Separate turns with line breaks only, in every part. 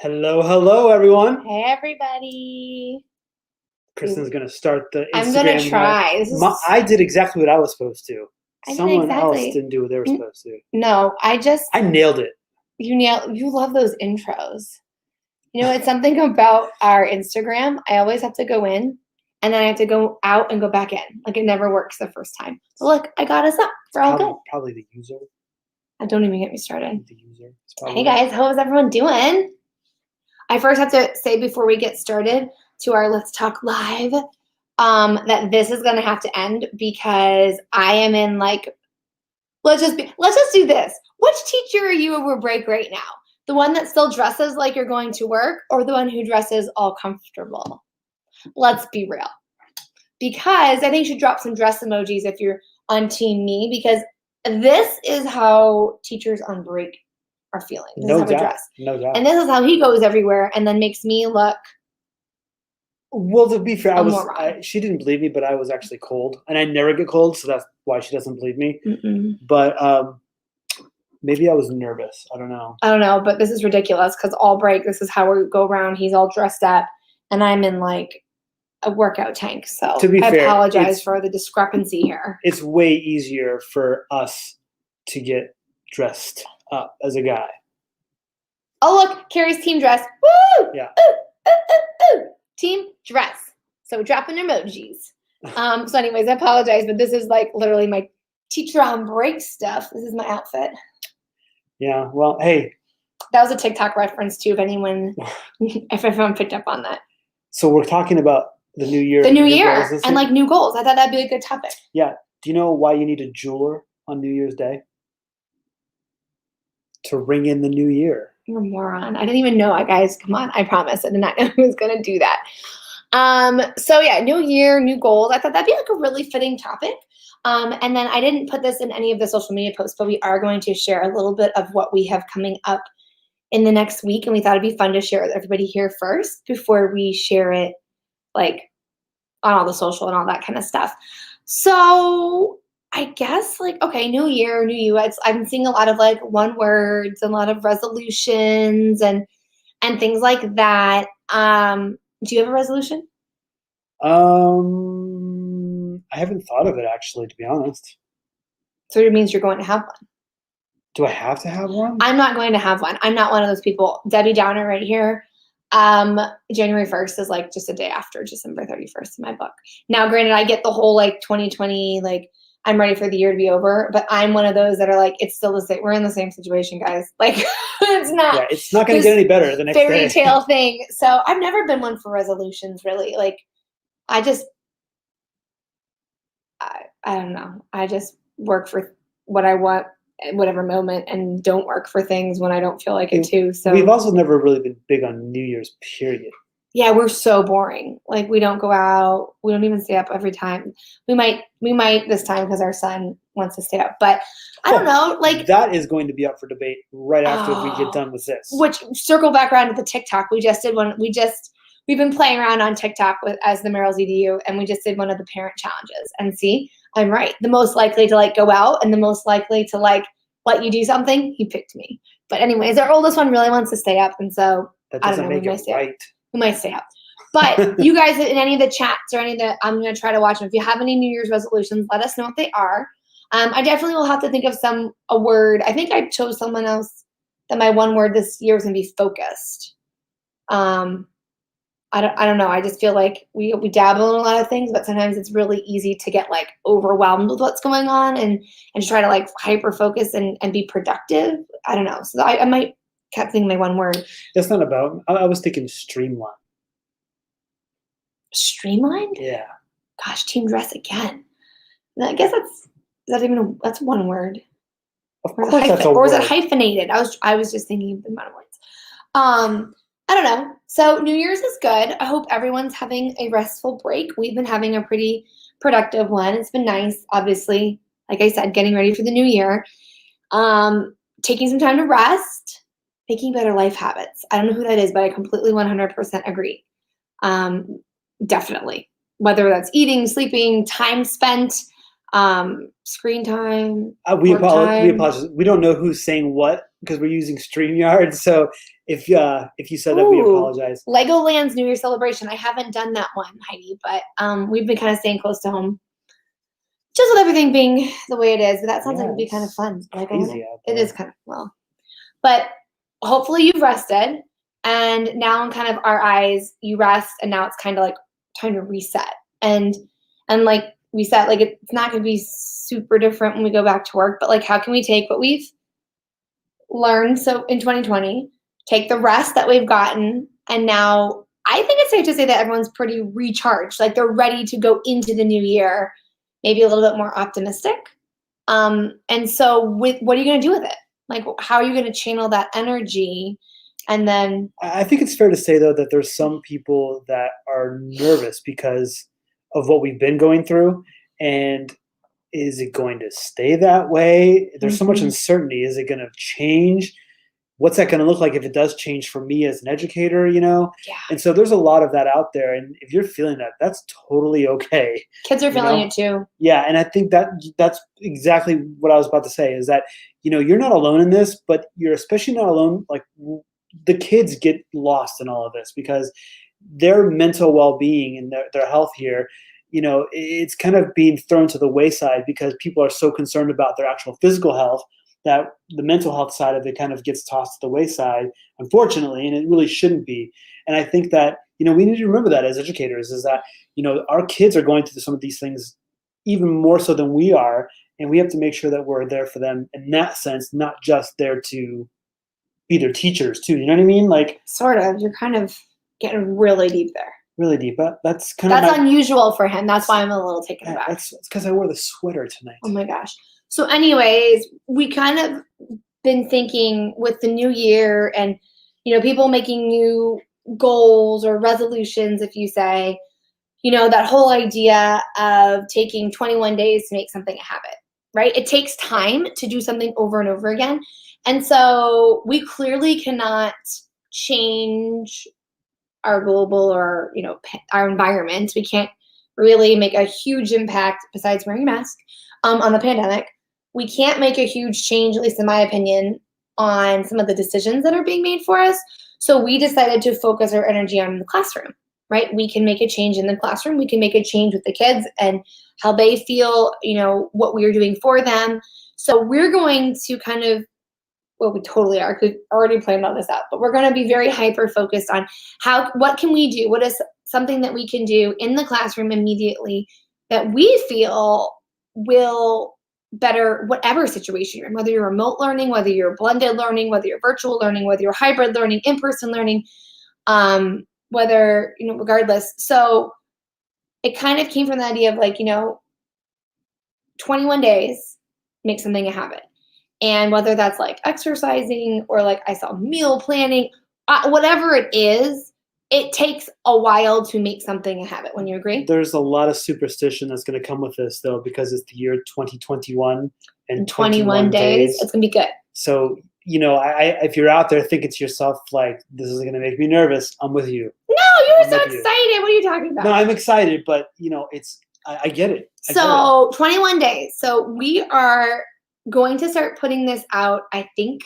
Hello, everyone.
Hey, everybody.
Kristen's going to start the Instagram.
I'm going to try.
I did exactly what I was supposed to. Someone else
exactly.
didn't do what they were supposed to.
No,
I nailed it.
You love those intros. You know, it's something about our Instagram. I always have to go in, and then I have to go out and go back in. Like, it never works the first time. So, look, I got us up. We're all good.
Probably the user.
Don't even get me started.
The user.
Hey, guys. How is everyone doing? I first have to say before we get started to our Let's Talk Live that this is going to have to end because I am in let's just do this. Which teacher are you over break right now? The one that still dresses like you're going to work or the one who dresses all comfortable? Let's be real. Because I think you should drop some dress emojis if you're on team me, because this is how teachers on break are feeling. This is how we dress.
No doubt.
And this is how he goes everywhere and then makes me look.
Well, to be fair, she didn't believe me, but I was actually cold. And I never get cold, so that's why she doesn't believe me. But maybe I was nervous. I don't know,
but this is ridiculous because all break, this is how we go around. He's all dressed up, and I'm in like a workout tank. So I apologize for the discrepancy here.
It's way easier for us to get dressed up as a guy.
Oh, look, Carrie's team dress. Woo!
Yeah.
Ooh, ooh, ooh, ooh. Team dress. So dropping emojis. So anyways, I apologize, but this is like literally my teacher on break stuff. This is my outfit.
Yeah, well, hey.
That was a TikTok reference too, if anyone picked up on that.
So we're talking about the new year.
The new year and like new goals. I thought that'd be a good topic.
Yeah. Do you know why you need a jeweler on New Year's Day? To ring in the new year.
You're a moron. I didn't even know. Guys, come on. I promise. I did not know who was going to do that. So yeah, new year, new goals. I thought that'd be like a really fitting topic. And then I didn't put this in any of the social media posts, but we are going to share a little bit of what we have coming up in the next week. And we thought it'd be fun to share with everybody here first before we share it like on all the social and all that kind of stuff. So I guess okay, new year, new you. I'm seeing a lot of like one words and a lot of resolutions and things like that. Do you have a resolution?
I haven't thought of it actually, to be honest.
So it means you're going to have one.
Do I have to have one?
I'm not going to have one. I'm not one of those people. Debbie Downer right here. January 1st is like just a day after December 31st in my book. Now, granted, I get the whole like 2020, like I'm ready for the year to be over, but I'm one of those that are like, it's still the same. We're in the same situation, guys. Like it's not.
Yeah, it's not going to get any better the next
fairy tale thing. So I've never been one for resolutions, really. Like I don't know. I just work for what I want at whatever moment and don't work for things when I don't feel like it too. So
we've also never really been big on New Year's, period.
Yeah, we're so boring. Like we don't go out. We don't even stay up every time. We might this time because our son wants to stay up. But I don't know. Like
that is going to be up for debate right after we get done with this.
Which circle back around to the TikTok. We just did one. We've been playing around on TikTok as the Merrill's EDU, and we just did one of the parent challenges. And see, I'm right. The most likely to like go out and the most likely to like let you do something, he picked me. But anyways, our oldest one really wants to stay up, and so
that doesn't
I don't know.
Make it right.
We might stay up. But you guys in any of the chats or any of the, I'm going to try to watch them. If you have any New Year's resolutions, let us know what they are. I definitely will have to think of a word. I think I chose someone else that my one word this year is going to be focused. I don't know. I just feel like we dabble in a lot of things, but sometimes it's really easy to get like overwhelmed with what's going on and try to like hyper focus and be productive. I don't know. So I might keep thinking my one word.
That's not about. I was thinking streamline.
Streamlined?
Yeah.
Gosh, team dress again. I guess that's one word.
Of course, that's a word.
Or is it hyphenated? I was just thinking of the amount of words. I don't know. So New Year's is good. I hope everyone's having a restful break. We've been having a pretty productive one. It's been nice, obviously. Like I said, getting ready for the new year. Taking some time to rest. Making better life habits. I don't know who that is, but I completely 100% agree. Definitely. Whether that's eating, sleeping, time spent, screen time.
We apologize. We don't know who's saying what because we're using StreamYard. So if you said that, we apologize.
Legoland's New Year celebration. I haven't done that one, Heidi, but we've been kind of staying close to home, just with everything being the way it is. But that sounds like it'd be kind of fun. It is kind of but hopefully you've rested, and now in kind of our eyes, you rest, and now it's kind of like time to reset and like reset. Like it's not going to be super different when we go back to work, but like how can we take what we've learned so in 2020, take the rest that we've gotten, and now I think it's safe to say that everyone's pretty recharged, like they're ready to go into the new year maybe a little bit more optimistic. And so what are you going to do with it? Like, how are you going to channel that energy? And then
I think it's fair to say, though, that there's some people that are nervous because of what we've been going through. And is it going to stay that way? There's so much uncertainty. Is it going to change? What's that going to look like if it does change for me as an educator,
Yeah.
And so there's a lot of that out there. And if you're feeling that, that's totally okay.
Kids are feeling it too.
Yeah. And I think that's exactly what I was about to say, is that, you're not alone in this, but you're especially not alone. Like, the kids get lost in all of this because their mental well-being and their health here, it's kind of being thrown to the wayside because people are so concerned about their actual physical health that the mental health side of it kind of gets tossed to the wayside, unfortunately, and it really shouldn't be. And I think that, we need to remember that as educators, is that, our kids are going through some of these things even more so than we are, and we have to make sure that we're there for them in that sense, not just there to be their teachers too. You know what I mean? Like,
sort of. You're kind of getting really deep there.
Really deep. That's
unusual for him. That's why I'm a little taken aback.
It's because I wore the sweater tonight.
Oh my gosh. So anyways, we kind of been thinking with the new year and, people making new goals or resolutions, if you say, that whole idea of taking 21 days to make something a habit, right? It takes time to do something over and over again. And so we clearly cannot change our global or, our environment. We can't really make a huge impact besides wearing a mask on the pandemic. We can't make a huge change, at least in my opinion, on some of the decisions that are being made for us. So we decided to focus our energy on the classroom, right? We can make a change in the classroom. We can make a change with the kids and how they feel, what we are doing for them. So we're going to kind of, well, we totally are, because we've already planned all this out, but we're going to be very hyper-focused on what can we do? What is something that we can do in the classroom immediately that we feel will better whatever situation you're in, whether you're remote learning, whether you're blended learning, whether you're virtual learning, whether you're hybrid learning, in-person learning, whether, regardless. So it kind of came from the idea of 21 days, make something a habit. And whether that's like exercising or like I saw meal planning, whatever it is, it takes a while to make something a habit. Wouldn't you agree?
There's a lot of superstition that's going to come with this, though, because it's the year 2021 and
21 days. It's going to be good.
So, if you're out there thinking to yourself, like, this is going to make me nervous, I'm with you.
No, you were so excited. What are you talking about?
No, I'm excited, but, I get it.
21 days. So we are going to start putting this out. I think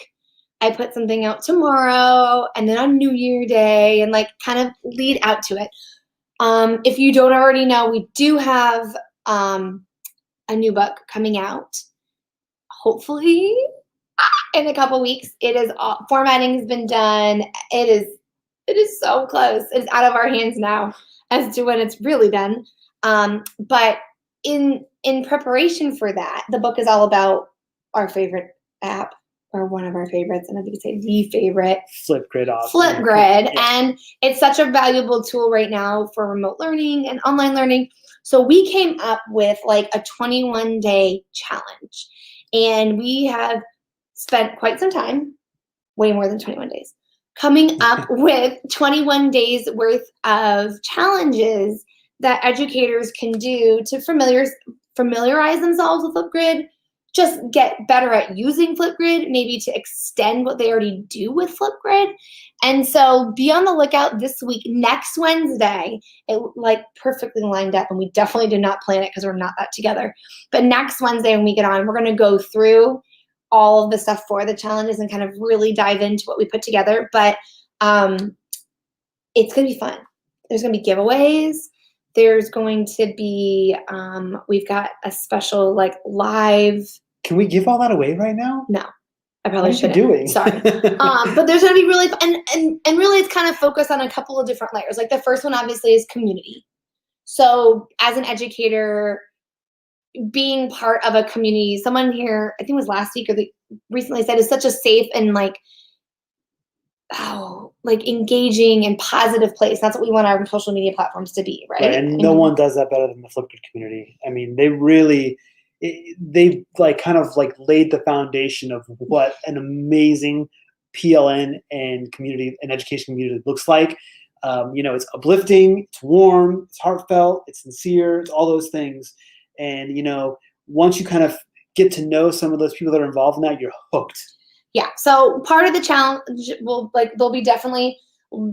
I put something out tomorrow and then on New Year Day and kind of lead out to it. If you don't already know, we do have a new book coming out, hopefully in a couple weeks. It is formatting has been done. It is so close. It's out of our hands now as to when it's really done. But in preparation for that, the book is all about our favorite app, or one of our favorites, and I think you say the favorite.
Flipgrid.
Flipgrid. Yeah. And it's such a valuable tool right now for remote learning and online learning. So we came up with a 21-day challenge. And we have spent quite some time, way more than 21 days, coming up with 21 days worth of challenges that educators can do to familiarize themselves with Flipgrid, just get better at using Flipgrid, maybe to extend what they already do with Flipgrid. And so be on the lookout this week. Next Wednesday, it perfectly lined up, and we definitely did not plan it because we're not that together. But next Wednesday when we get on, we're going to go through all of the stuff for the challenges and kind of really dive into what we put together. But it's going to be fun. There's going to be giveaways. There's going to be, we've got a special like live.
Can we give all that away right now?
No, I probably shouldn't.
What are you doing?
Sorry. But there's going to be really, and really it's kind of focused on a couple of different layers. Like the first one obviously is community. So as an educator, being part of a community, someone here, I think it was last week or recently said, is such a safe and like engaging and positive place. That's what we want our social media platforms to be, right?
And no one does that better than the Flipgrid community. I mean, they've like kind of like laid the foundation of what an amazing PLN and community and education community looks like. It's uplifting, it's warm, it's heartfelt, it's sincere, it's all those things. And, once you kind of get to know some of those people that are involved in that, you're hooked.
Yeah. So part of the challenge there'll be definitely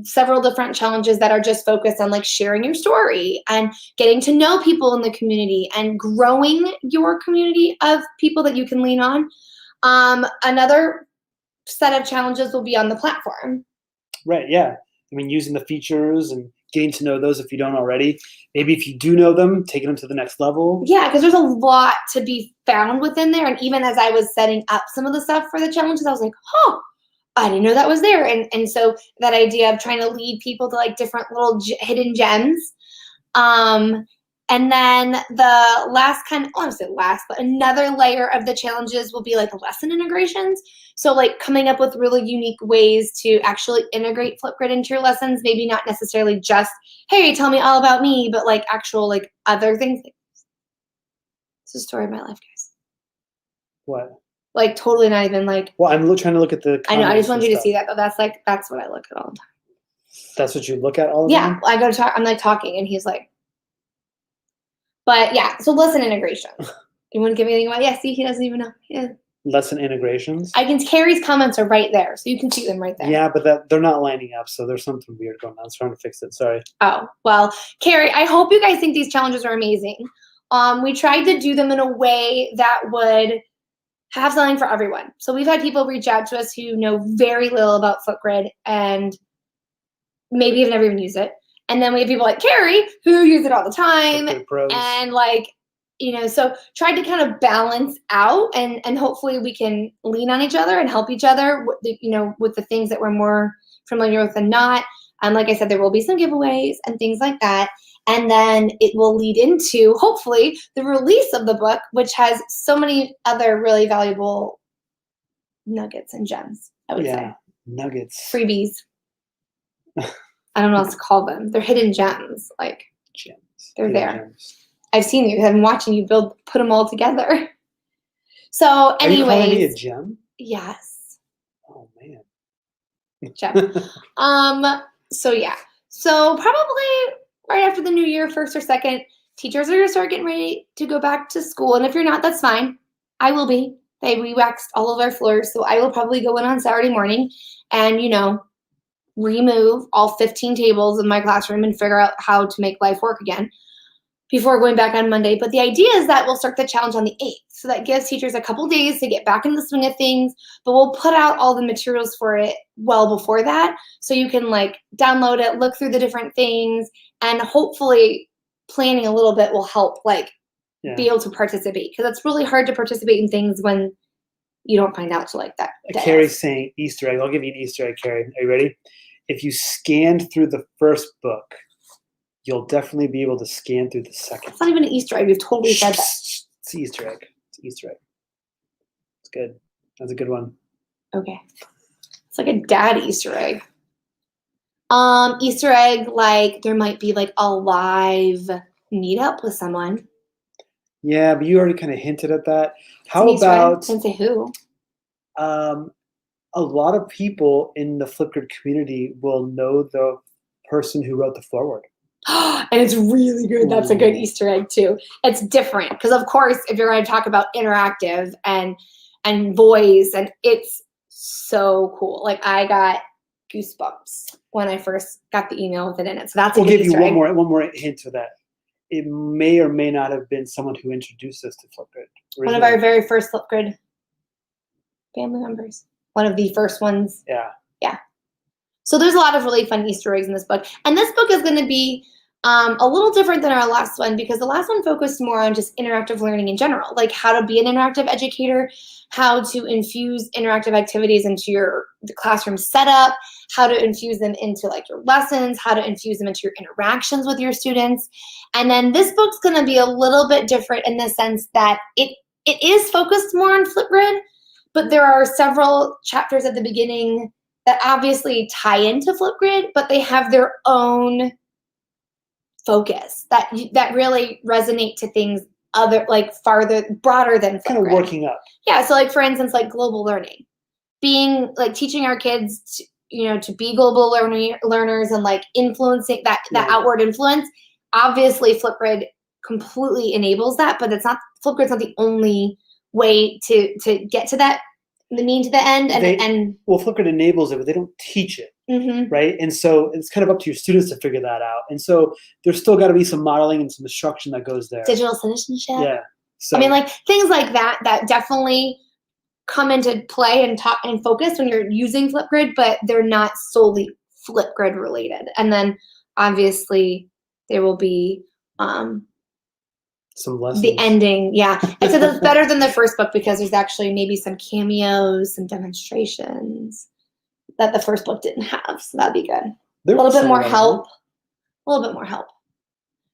several different challenges that are just focused on like sharing your story and getting to know people in the community and growing your community of people that you can lean on. Another set of challenges will be on the platform.
Right. Yeah. I mean, using the features and getting to know those if you don't already. Maybe if you do know them, taking them to the next level.
Yeah, because there's a lot to be found within there. And even as I was setting up some of the stuff for the challenges, I was like, I didn't know that was there. And so that idea of trying to lead people to like different little hidden gems. And then the last I don't want to say last, but another layer of the challenges will be like lesson integrations. So like coming up with really unique ways to actually integrate Flipgrid into your lessons, maybe not necessarily just, hey, tell me all about me, but like actual like other things. It's the story of my life, guys.
What?
Like totally not even like.
Well, I'm trying to look at the.
I know. I just wanted you to see that, but that's what I look at all the time.
That's what you look at all the time?
Yeah, I go to talk. I'm like talking, and he's like. But yeah, so lesson integration. You want to give me anything about? Yeah, see, he doesn't even know. Yeah.
Lesson integrations.
Carrie's comments are right there, so you can see them right there.
Yeah, but they're not lining up, so there's something weird going on. I was trying to fix it. Sorry.
Oh well, Carrie, I hope you guys think these challenges are amazing. We tried to do them in a way that would have something for everyone. So we've had people reach out to us who know very little about Flipgrid and maybe have never even used it. And then we have people like Carrie who use it all the time. And like, so tried to kind of balance out and hopefully we can lean on each other and help each other with the things that we're more familiar with than not. Like I said, there will be some giveaways and things like that. And then it will lead into, hopefully, the release of the book, which has so many other really valuable nuggets and gems, I would say.
Nuggets.
Freebies. I don't know what else to call them. They're hidden gems. Like,
gems.
They're there. Gems. I've seen you. I'm watching you put them all together. So, anyways.
Are you calling me a gem?
Yes.
Oh, man.
Gem. So, yeah. So, probably right after the new year, 1st or 2nd, teachers are going to start getting ready to go back to school. And if you're not, that's fine. I will be. They re-waxed all of our floors. So, I will probably go in on Saturday morning and, remove all 15 tables in my classroom and figure out how to make life work again before going back on Monday. But the idea is that we'll start the challenge on the 8th. So that gives teachers a couple days to get back into the swing of things, but we'll put out all the materials for it well before that. So you can like download it, look through the different things, and hopefully planning a little bit will help be able to participate. Because it's really hard to participate in things when you don't find out to like that.
Carrie's saying Easter egg. I'll give you an Easter egg, Carrie. Are you ready? If you scanned through the first book, you'll definitely be able to scan through the second.
It's not even an Easter egg. You've totally said that.
It's an Easter egg. It's an Easter egg. It's good. That's a good one.
Okay. It's like a dad Easter egg. Easter egg, like there might be like a live meetup with someone.
Yeah, but you already kind of hinted at that. How about?
Didn't say who.
A lot of people in the Flipgrid community will know the person who wrote the foreword.
And it's really good. That's a good Easter egg too. It's different because, of course, if you're going to talk about interactive and voice, and it's so cool. Like I got goosebumps when I first got the email with it in it. So that's a good
We'll give
Easter
you
egg.
one more hint to that. It may or may not have been someone who introduced us to Flipgrid.
One of our very first Flipgrid. family members. One of the first ones.
Yeah.
Yeah. So there's a lot of really fun Easter eggs in this book. And this book is going to be a little different than our last one because the last one focused more on just interactive learning in general, like how to be an interactive educator, how to infuse interactive activities into the classroom setup, how to infuse them into like your lessons, how to infuse them into your interactions with your students. And then this book's going to be a little bit different in the sense that it is focused more on Flipgrid, but there are several chapters at the beginning that obviously tie into Flipgrid, but they have their own focus that really resonate to things broader than Flipgrid.
Kind of working up.
Yeah, so like for instance, like global learning, being like teaching our kids to be global learners and like influencing that outward influence. Obviously, Flipgrid completely enables that, but Flipgrid's not the only way to get to that, the mean to the end.
Well, Flipgrid enables it, but they don't teach it.
Mm-hmm.
Right? And so it's kind of up to your students to figure that out. And so there's still got to be some modeling and some instruction that goes there.
Digital citizenship.
Yeah. So,
I mean, like things like that definitely come into play and focus when you're using Flipgrid, but they're not solely Flipgrid related. And then obviously there will be
some lessons.
The ending, yeah. And so that's better than the first book because there's actually maybe some cameos, some demonstrations that the first book didn't have. So that'd be good. A little bit more help.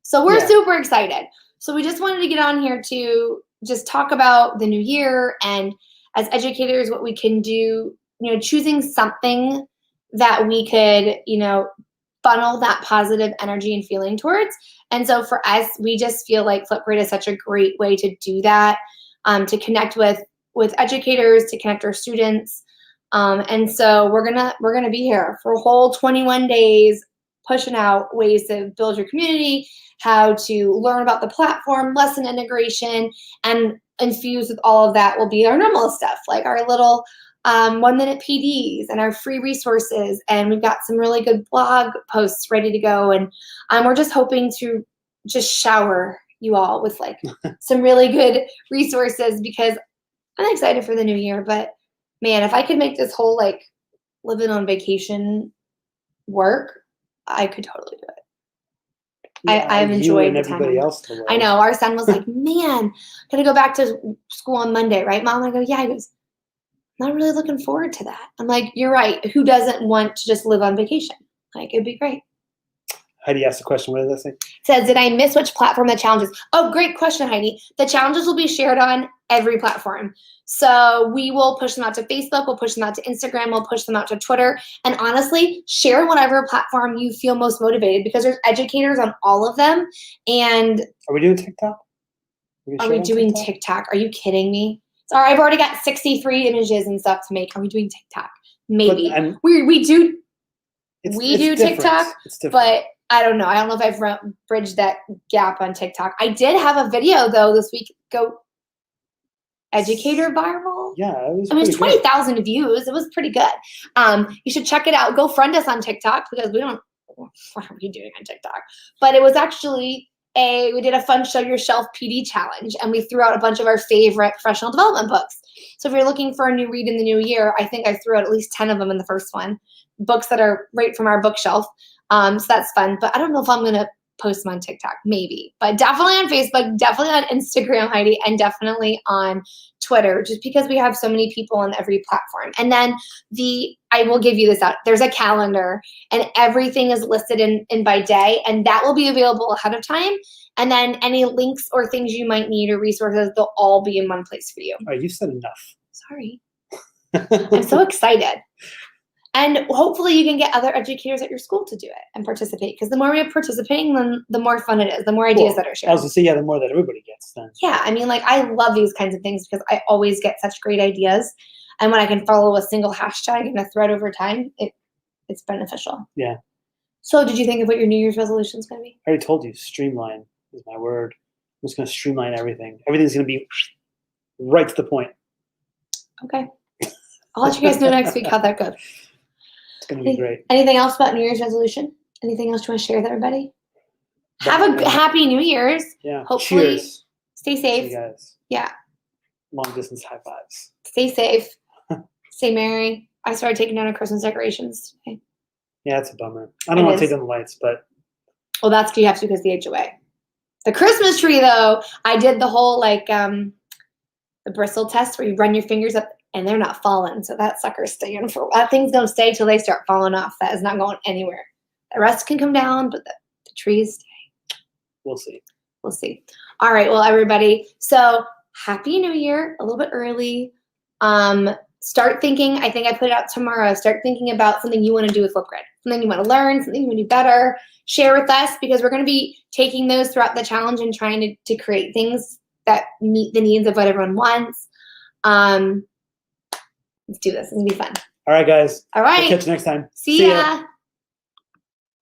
So we're super excited. So we just wanted to get on here to just talk about the new year and as educators, what we can do, choosing something that we could, funnel that positive energy and feeling towards. And so for us, we just feel like Flipgrid is such a great way to do that, to connect with educators, to connect our students. And so we're gonna be here for a whole 21 days, pushing out ways to build your community, how to learn about the platform, lesson integration, and infused with all of that will be our normal stuff, like our little 1-minute PDs and our free resources. And we've got some really good blog posts ready to go. And we're just hoping to just shower you all with like some really good resources because I'm excited for the new year. But man, if I could make this whole like living on vacation work, I could totally do it. Yeah, I've enjoyed the time. I know. Our son was like, man, gonna go back to school on Monday, right, Mom? I go, yeah. He goes, I'm not really looking forward to that. I'm like, you're right. Who doesn't want to just live on vacation? Like, it'd be great.
Heidi asked a question. What did that say? It
says, did I miss which platform the challenges? Oh, great question, Heidi. The challenges will be shared on every platform. So we will push them out to Facebook. We'll push them out to Instagram. We'll push them out to Twitter. And honestly, share whatever platform you feel most motivated because there's educators on all of them. And
are we doing TikTok?
Are we doing TikTok? Are you kidding me? Sorry, I've already got 63 images and stuff to make. Are we doing TikTok? Maybe. We do TikTok, but I don't know. I don't know if I've bridged that gap on TikTok. I did have a video though this week go educator viral.
Yeah, it was.
I mean, 20,000 views. It was pretty good. You should check it out. Go friend us on TikTok because we don't. What are we doing on TikTok? But it was actually we did a fun show your shelf PD challenge, and we threw out a bunch of our favorite professional development books. So if you're looking for a new read in the new year, I think I threw out at least 10 of them in the first one. Books that are right from our bookshelf. So that's fun. But I don't know if I'm going to post them on TikTok, maybe. But definitely on Facebook, definitely on Instagram, Heidi, and definitely on Twitter, just because we have so many people on every platform. And then I will give you this out. There's a calendar, and everything is listed in by day, and that will be available ahead of time. And then any links or things you might need or resources, they'll all be in one place for you.
All right, you said enough.
Sorry. I'm so excited. And hopefully you can get other educators at your school to do it and participate. Because the more we are participating, then the more fun it is, the more ideas that are shared.
I was going to say, yeah, the more that everybody gets then.
Yeah, I mean, like, I love these kinds of things because I always get such great ideas. And when I can follow a single hashtag in a thread over time, it's beneficial.
Yeah.
So did you think of what your New Year's resolution is going to be?
I already told you, streamline is my word. I'm just going to streamline everything. Everything's going to be right to the point.
Okay. I'll let you guys know next week how that goes.
It's going to be great.
Anything else about New Year's resolution? Anything else you want to share with everybody? Have a happy New Year's.
Yeah.
Hopefully,
cheers.
Stay safe.
See you guys.
Yeah.
Long distance high fives.
Stay safe. stay merry. I started taking down our Christmas decorations today.
Yeah, it's a bummer. I don't want to take down the lights, but.
Well, that's you have to because the HOA. The Christmas tree, though, I did the whole like the bristle test where you run your fingers up and they're not falling. So that sucker's staying for a while. Things don't stay till they start falling off. That is not going anywhere. The rest can come down, but the trees stay.
We'll see.
We'll see. All right. Well, everybody. So Happy New Year, a little bit early. Start thinking, I think I put it out tomorrow, start thinking about something you want to do with Flipgrid, something you want to learn, something you want to do better. Share with us because we're going to be taking those throughout the challenge and trying to create things that meet the needs of what everyone wants. Let's do this. It's going to be fun.
All right, guys.
All right.
We'll catch you next time.
See ya.